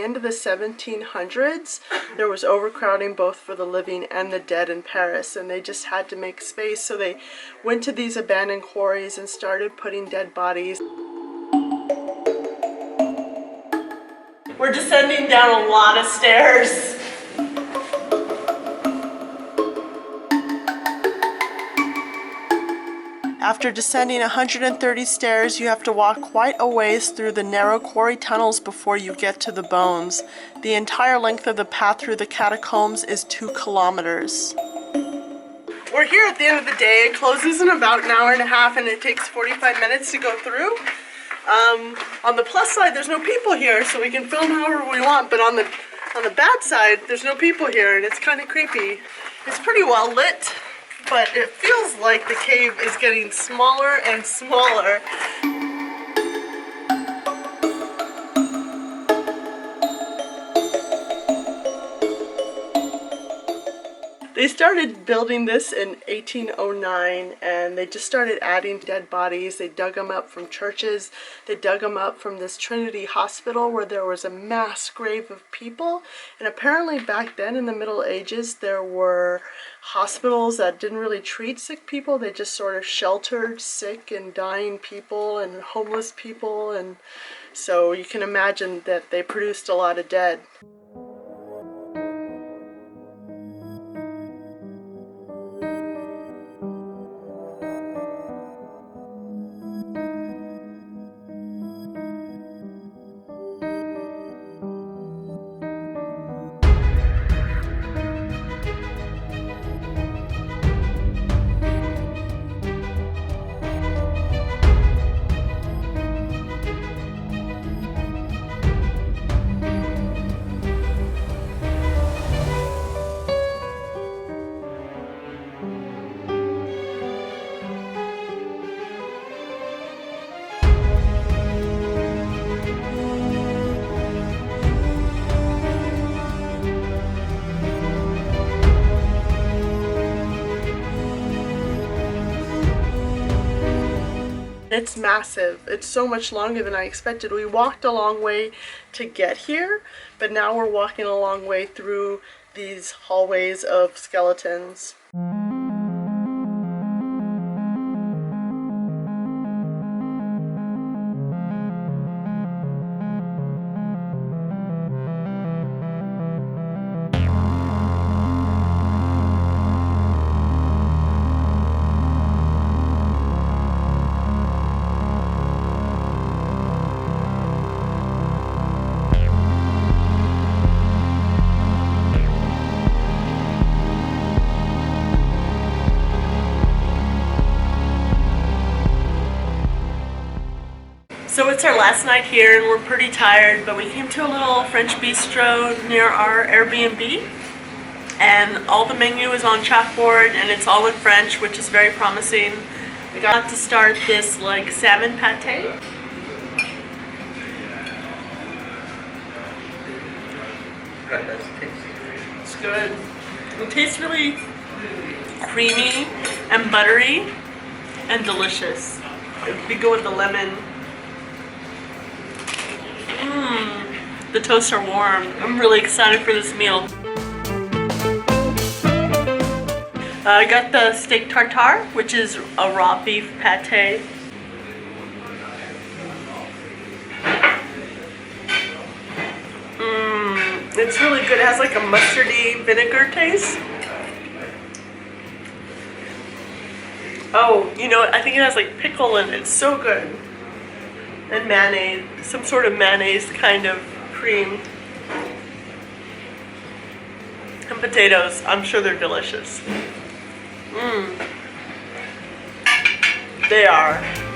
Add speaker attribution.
Speaker 1: end of the 1700s, there was overcrowding both for the living and the dead in Paris, and they just had to make space, so they went to these abandoned quarries and started putting dead bodies. We're descending down a lot of stairs. After descending 130 stairs, you have to walk quite a ways through the narrow quarry tunnels before you get to the bones. The entire length of the path through the catacombs is 2 kilometers. We're here at the end of the day. It closes in about an hour and a half, and it takes 45 minutes to go through. On the plus side, there's no people here, so we can film however we want, but on the bad side, there's no people here, and it's kind of creepy. It's pretty well lit, but it feels like the cave is getting smaller and smaller. They started building this in 1809, and they just started adding dead bodies. They dug them up from churches. They dug them up from this Trinity Hospital where there was a mass grave of people. And apparently back then in the Middle Ages, there were hospitals that didn't really treat sick people. They just sort of sheltered sick and dying people and homeless people. And so you can imagine that they produced a lot of dead. It's massive. It's so much longer than I expected. We walked a long way to get here, but now we're walking a long way through these hallways of skeletons. So it's our last night here and we're pretty tired, but we came to a little French bistro near our Airbnb, and all the menu is on chalkboard and it's all in French, which is very promising. We got to start this like salmon pate. It's good. It tastes really creamy and buttery and delicious. It'd be good with the lemon. The toasts are warm. I'm really excited for this meal. I got the steak tartare, which is a raw beef pate. It's really good. It has like a mustardy vinegar taste. Oh, you know, I think it has like pickle in it. It's so good. And mayonnaise, some sort of mayonnaise kind of cream. And potatoes. I'm sure they're delicious. They are.